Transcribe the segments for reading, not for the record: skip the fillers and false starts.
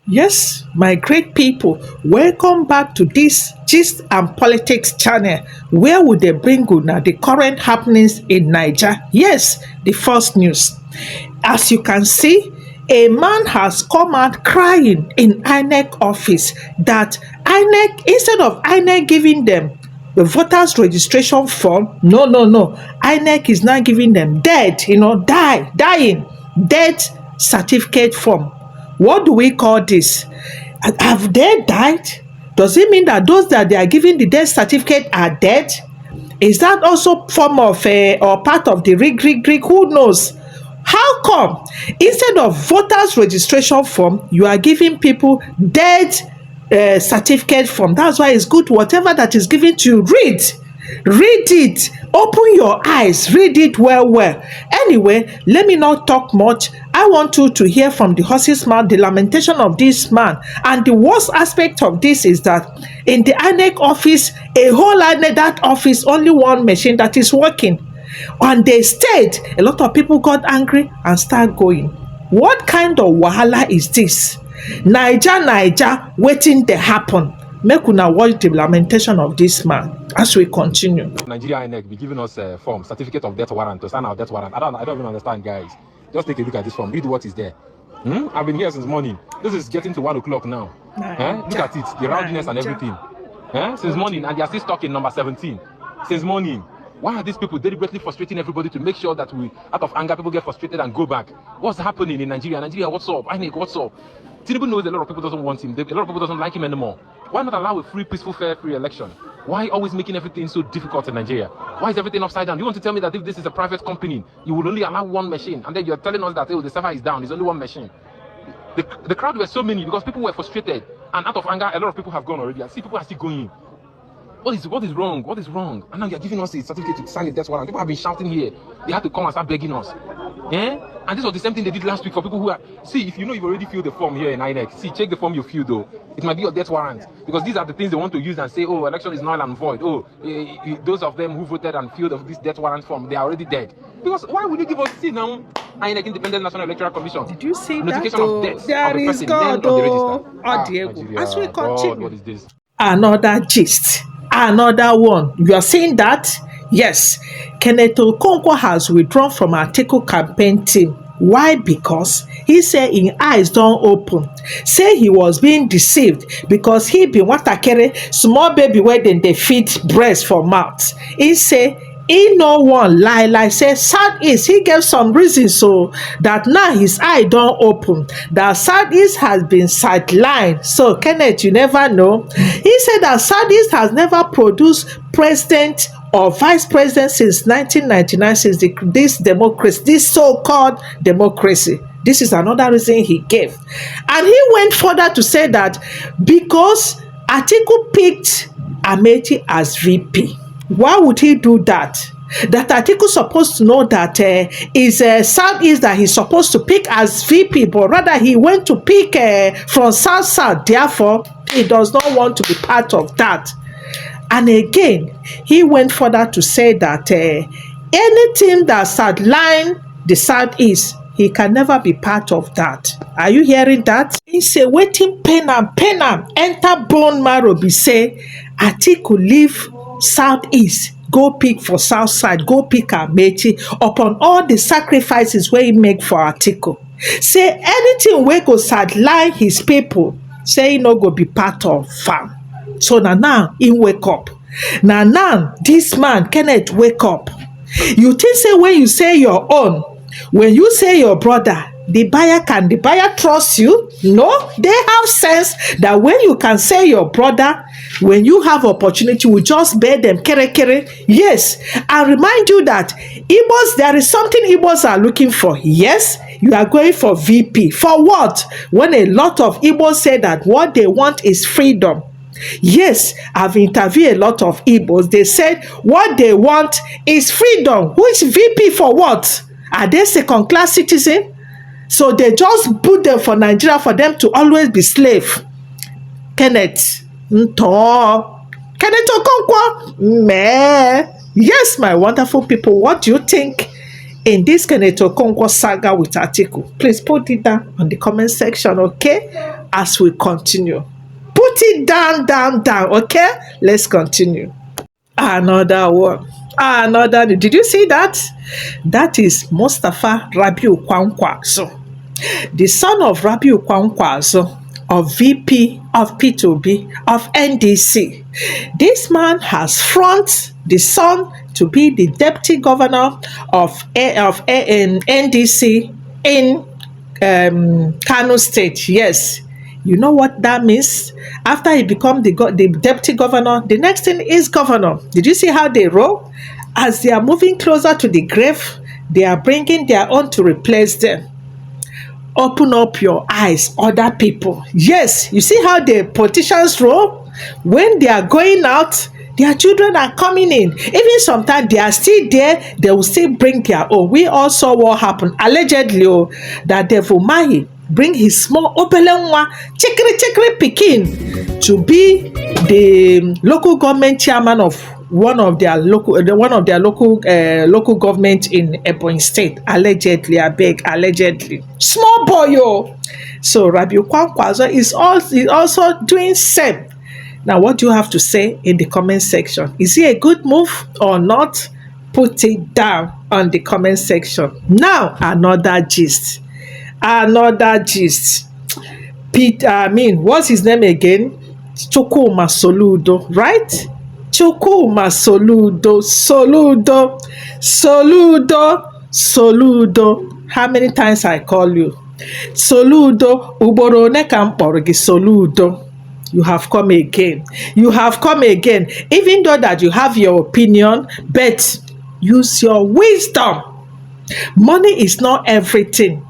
Yes, my great people, welcome back to this Gist and Politics channel where we dey bring una the current happenings in Naija. Yes, the first news. As you can see, a man has come out crying in INEC office that INEC, instead of INEC giving them the voters registration form, no, INEC is now giving them dead, dying, death certificate form. What do we call this? Have they died? Does it mean that those that they are giving the death certificate are dead? Is that also form of or part of the rig? Who knows? How come instead of voters registration form, you are giving people death certificate form? That's why it's good. Whatever that is given to you, read it, open your eyes, read it well. Anyway, let me not talk much. I want you to hear from the horse's mouth the lamentation of this man. And the worst aspect of this is that in the INEC office, a whole INEC, that office, only one machine that is working. And they stayed. A lot of people got angry and start going. What kind of wahala is this? Naija, wetin dey happen? Make una watch the lamentation of this man as we continue. Nigeria INEC be giving us a form, certificate of death warrant, to sign our death warrant. I don't even understand, guys. Just take a look at this form. Read what is there. I've been here since morning. This is getting to 1 o'clock now. Look at it, the roundness and everything. Since morning, and they are still stuck in number 17. Since morning. Why are these people deliberately frustrating everybody to make sure that out of anger, people get frustrated and go back? What's happening in Nigeria? Nigeria, what's up? INEC, what's up? Tinubu knows a lot of people doesn't want him. A lot of people doesn't like him anymore. Why not allow a free, peaceful, fair, free election? Why always making everything so difficult in Nigeria? Why is everything upside down? You want to tell me that if this is a private company, you will only allow one machine, and then you're telling us that the server is down, there's only one machine? The crowd were so many because people were frustrated, and out of anger, a lot of people have gone already. I see people are still going. What is wrong? What is wrong? And now you're giving us a certificate to sign a death warrant. People have been shouting here. They had to come and start begging us. And this was the same thing they did last week for people who are... See, if you know you've already filled the form here in INEC, see, check the form you filled though. It might be your death warrant. Because these are the things they want to use and say, oh, election is null and void. Oh, those of them who voted and filled this death warrant form, they are already dead. Because why would you give us... See now, INEC, Independent National Electoral Commission. Did you see notification that? Of death There of a is person, God, of the register. Diego. As we continue. God, what is this? Another gist. Another one. You are saying that? Yes. Kenneth Okonkwo has withdrawn from Atiku campaign team. Why? Because he said his eyes don't open. Say he was being deceived because he been watakere small baby where then they feed breast for mouth. He say he no one lie say Southeast. He gave some reasons so that now his eye don't open. That Southeast has been sidelined. So Kenneth, you never know. He said that Southeast has never produced president or vice president since 1999, since this democracy, this so-called democracy. This is another reason he gave. And he went further to say that because Atiku picked Amechi as VP, why would he do that? That Atiku supposed to know that is Southeast that he's supposed to pick as VP, but rather he went to pick from South. Therefore, he does not want to be part of that. And again, he went further to say that anything that sideline the Southeast, he can never be part of that. Are you hearing that? He say waiting pen am enter bone marrow be say Atiku leave Southeast, go pick for Southside, go pick Amechi upon all the sacrifices wey he make for Atiku. Say anything wey go sideline his people, say he no go be part of farm. So now he wake up. Now this man Kenneth wake up. You think say when you say your own, when you say your brother, the buyer trust you? No, they have sense that when you can say your brother, when you have opportunity, we just bear them kere. Yes, I remind you that Igbos, there is something Igbos are looking for. Yes, you are going for VP. For what? When a lot of Igbos say that what they want is freedom. Yes, I've interviewed a lot of Igbos. They said what they want is freedom. Which VP for what? Are they second class citizen? So they just put them for Nigeria for them to always be slave. Kenneth Okonkwo, meh. Yes, my wonderful people, what do you think in this Kenneth Okonkwo saga with Atiku? Please put it down on the comment section, okay? As we continue. Put it down, okay? Let's continue. Another one. Another. Did you see that? That is Mustafa Rabiu Kwankwaso, the son of Rabiu Kwankwaso, of VP of Peter Obi of NDC. This man has front the son to be the deputy governor of NDC in Kano State. Yes. You know what that means? After he become the deputy governor, the next thing is governor. Did you see how they roll? As they are moving closer to the grave, they are bringing their own to replace them. Open up your eyes, other people. Yes, you see how the politicians roll? When they are going out, their children are coming in. Even sometimes they are still there, they will still bring their own. We all saw what happened, allegedly, that Devil Mahi bring his small opelenwa chekiri pikin to be the local government chairman of one of their local local government in Ebonyi State. Allegedly, I beg, allegedly. Small boy, yo. So Rabiu Kwankwaso is also doing same. Now, what do you have to say in the comment section? Is it a good move or not? Put it down on the comment section. Now, another gist. What's his name again? Chukwuma Soludo, right? Chukwuma Soludo. How many times I call you? Soludo, ugboro one ka m kpọrọ gị Soludo. You have come again. Even though that you have your opinion, but use your wisdom. Money is not everything.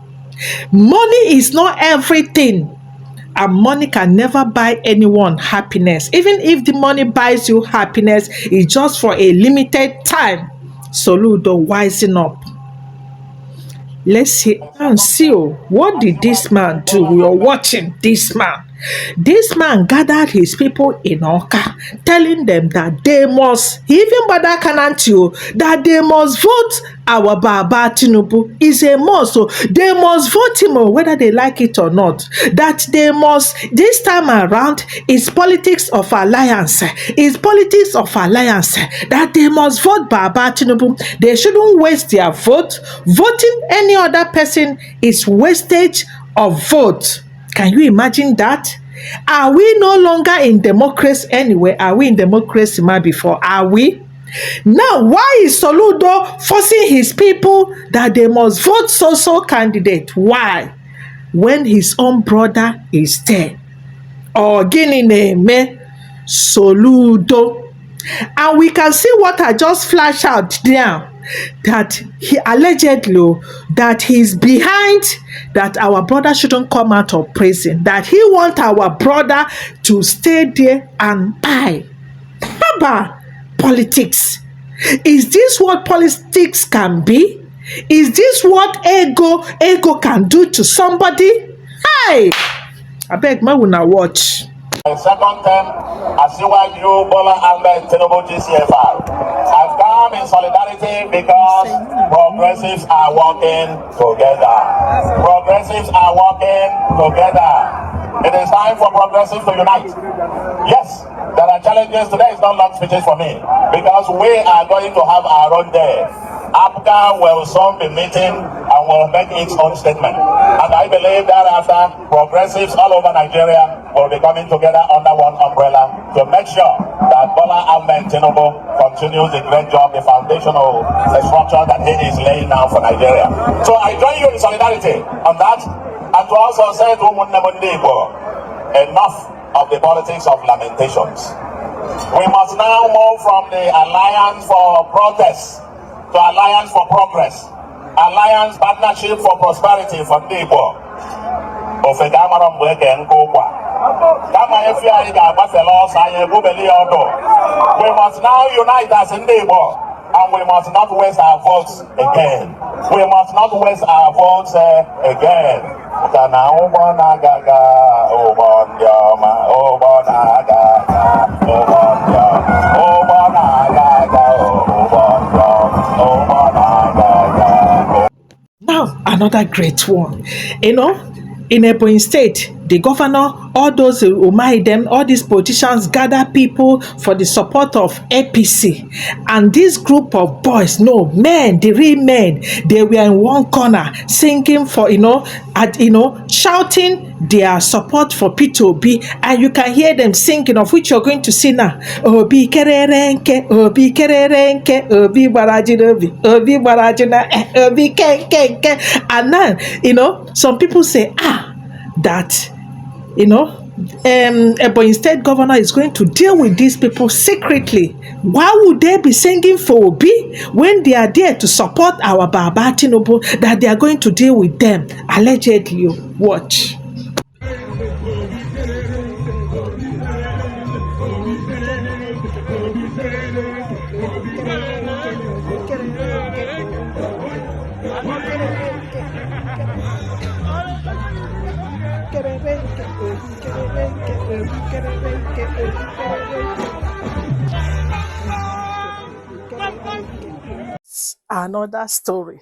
And money can never buy anyone happiness. Even if the money buys you happiness, it's just for a limited time. Soludo, wising up. Let's see and see, what did this man do? We are watching this man. This man gathered his people in Oka, telling them that they must, he even bother Kanantio, that they must vote our Baba Tinubu. Is a must. So they must vote him whether they like it or not. That they must, this time around, is politics of alliance. That they must vote Baba Tinubu. They shouldn't waste their vote. Voting any other person is wastage of vote. Can you imagine that? Are we no longer in democracy anyway? Are we in democracy before? Are we? Now, why is Soludo forcing his people that they must vote so candidate? Why? When his own brother is there. Or Guinea name Soludo. And we can see what I just flashed out there. That he allegedly, that he's behind that our brother shouldn't come out of prison, that he want our brother to stay there and die. Haba, politics. Is this what politics can be? Is this what ego can do to somebody? Hey, I beg my una watch. Second term, Asiwaju Bola Ahmed Tinubu GCFR. I've come in solidarity because progressives are working together. It is time for progressives to unite. Yes, there are challenges. Today is not long speeches for me because we are going to have our own day. APGA will soon be meeting and will make its own statement. And I believe thereafter, progressives all over Nigeria will be coming together under one umbrella to make sure that Bola Ahmed Tinubu continues the great job, the foundational structure that he is laying now for Nigeria. So I join you in solidarity on that, and to also say to Igbo, enough of the politics of lamentations. We must now move from the alliance for protest to alliance for progress, alliance partnership for prosperity for Igbo. We must now unite as in Igbo, and we must not waste our votes again. another great one. You know, in Ebonyi State, the governor, all those who mind them, all these politicians gather people for the support of APC. And this group of boys, no, men, the real men, they were in one corner singing for, shouting their support for Peter Obi. And you can hear them singing, of which you're going to see now. Obi kererenke, Obi kererenke, Obi barajinobi, Obi barajina, Obi kenkenke. And now, some people say, that Ebonyi State governor is going to deal with these people secretly. Why would they be singing for Obi when they are there to support our Baba Tinubu, that they are going to deal with them? Allegedly, watch. Another story.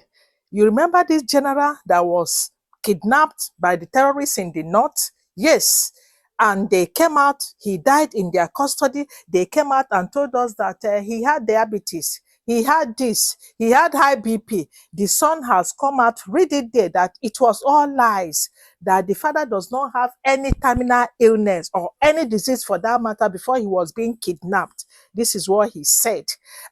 You remember this general that was kidnapped by the terrorists in the north? Yes. And they came out, he died in their custody. They came out and told us that he had diabetes. He had this, he had high BP. The son has come out, read it there, that it was all lies, that the father does not have any terminal illness or any disease for that matter before he was being kidnapped. This is what he said.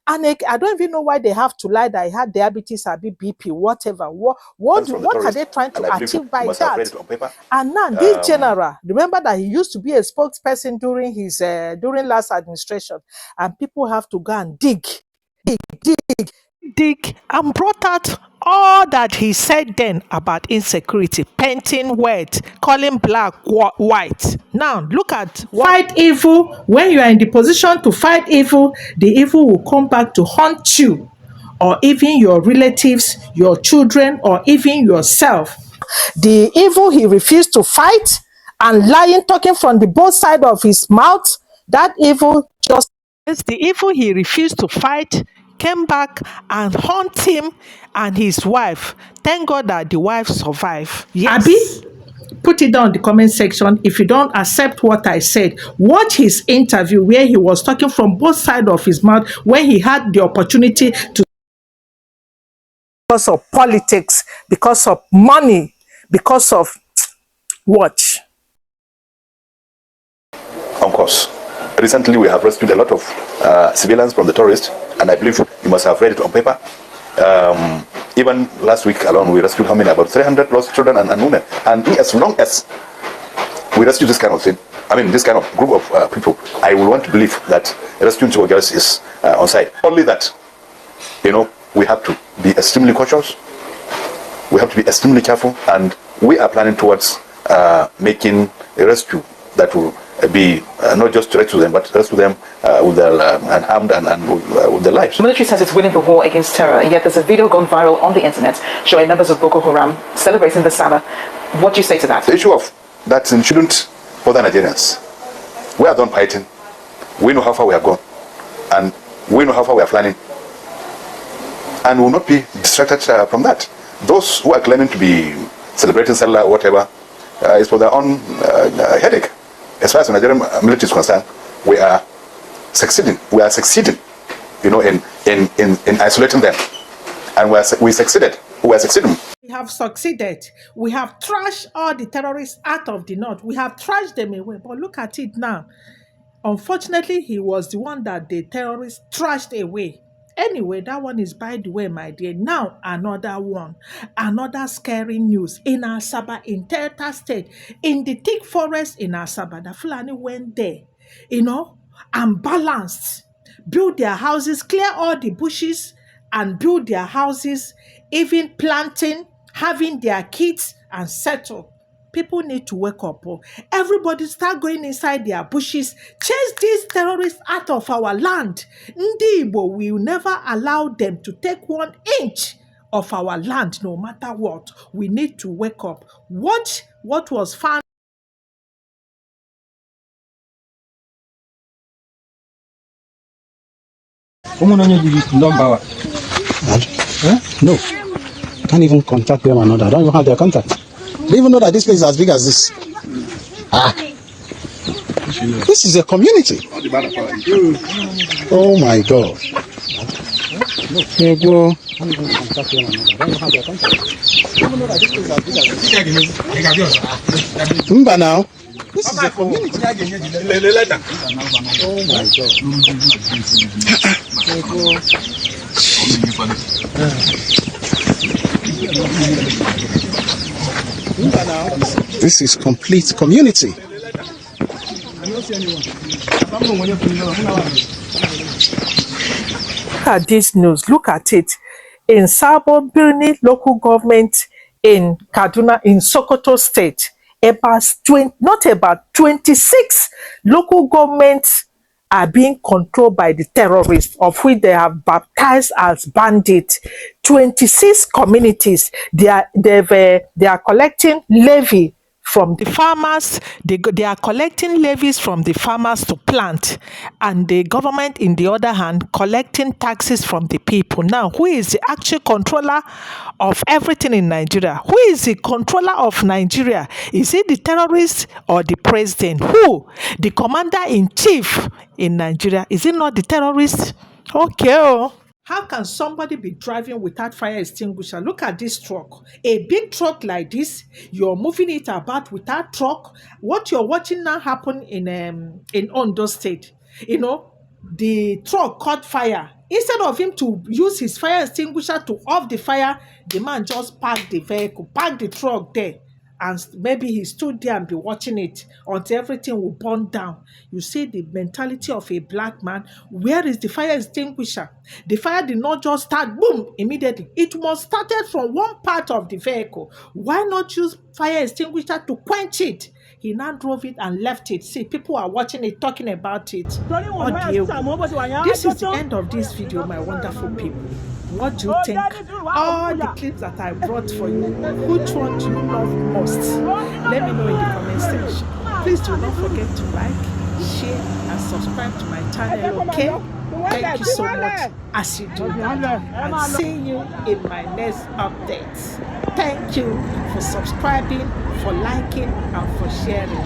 And I don't even know why they have to lie that he had diabetes or BP, whatever. What are they trying to achieve by that? And now this general, remember that he used to be a spokesperson during his during last administration, and people have to go and dig and brought out all that he said then about insecurity, painting white, calling black white. Now look at fight evil. When you are in the position to fight evil, the evil will come back to haunt you, or even your relatives, your children, or even yourself. The evil he refused to fight and lying, talking from the both sides of his mouth, that evil just, the evil he refused to fight came back and haunt him and his wife. Thank God that the wife survived. Yes. Abi, put it down in the comment section if you don't accept what I said. Watch his interview where he was talking from both sides of his mouth when he had the opportunity to, because of politics, because of money, because of watch. Of course. Recently, we have rescued a lot of civilians from the terrorists, and I believe you must have read it on paper. Even last week alone, we rescued how many? About 300 plus children and women. And as long as we rescue this kind of thing, this kind of group of people, I will want to believe that rescuing soldiers is on site. Only that, we have to be extremely cautious. We have to be extremely careful, and we are planning towards making a rescue that will be not just to rescue them, but to rescue them with their unharmed and with their lives. The military says it's winning the war against terror, yet there's a video gone viral on the internet showing members of Boko Haram celebrating the Sabbath. What do you say to that? The issue of that shouldn't bother Nigerians. We are done fighting. We know how far we have gone, and we know how far we are planning, and we will not be distracted from that. Those who are claiming to be celebrating Salah or whatever is for their own headache. As far as the Nigerian military is concerned, we are succeeding. We are succeeding, in isolating them, and we succeeded. We are succeeding. We have succeeded. We have trashed all the terrorists out of the north. We have trashed them away. But look at it now. Unfortunately, he was the one that the terrorists trashed away. Anyway, that one is by the way, my dear. Now, another one. Another scary news. In Asaba, in Delta State, in the thick forest in Asaba, the Fulani went there, and balanced, build their houses, clear all the bushes, and build their houses, even planting, having their kids, and settle. People need to wake up. Everybody start going inside their bushes. Chase these terrorists out of our land. Ndi Igbo will never allow them to take 1 inch of our land, no matter what. We need to wake up. Watch what was found. No. Can't even contact them and all that. I don't even have their contact. They even know that this place is as big as this. This is a community. Oh my God. Igbo. Remember now, this is a community. Oh my God. This is complete community. Look at this news. Look at it. In Sabo Birni local government in Kaduna, in Sokoto State, not about 26 local governments are being controlled by the terrorists, of which they have baptized as bandits. 26 communities, they are collecting levy from the farmers. They are collecting levies from the farmers to plant, and the government, in the other hand, collecting taxes from the people. Now, who is the actual controller of everything in Nigeria? Who is the controller of Nigeria? Is it the terrorists or the president? Who? The commander-in-chief in Nigeria. Is it not the terrorists? Okay. Oh. How can somebody be driving without fire extinguisher? Look at this truck. A big truck like this, you're moving it about without truck. What you're watching now happen in Ondo State, the truck caught fire. Instead of him to use his fire extinguisher to off the fire, the man just parked the vehicle, parked the truck there. And maybe he stood there and be watching it until everything will burn down. You see the mentality of a black man. Where is the fire extinguisher? The fire did not just start, boom, immediately. It was started from one part of the vehicle. Why not use fire extinguisher to quench it? He now drove it and left it. See, people are watching it, talking about it. This is the end of this video, my wonderful people. What do you think? All the clips that I brought for you, which one do you love most? Let me know in the comment section. Please do not forget to like, share, and subscribe to my channel, okay? Thank you so much as you do that. And see you in my next update. Thank you for subscribing, for liking, and for sharing.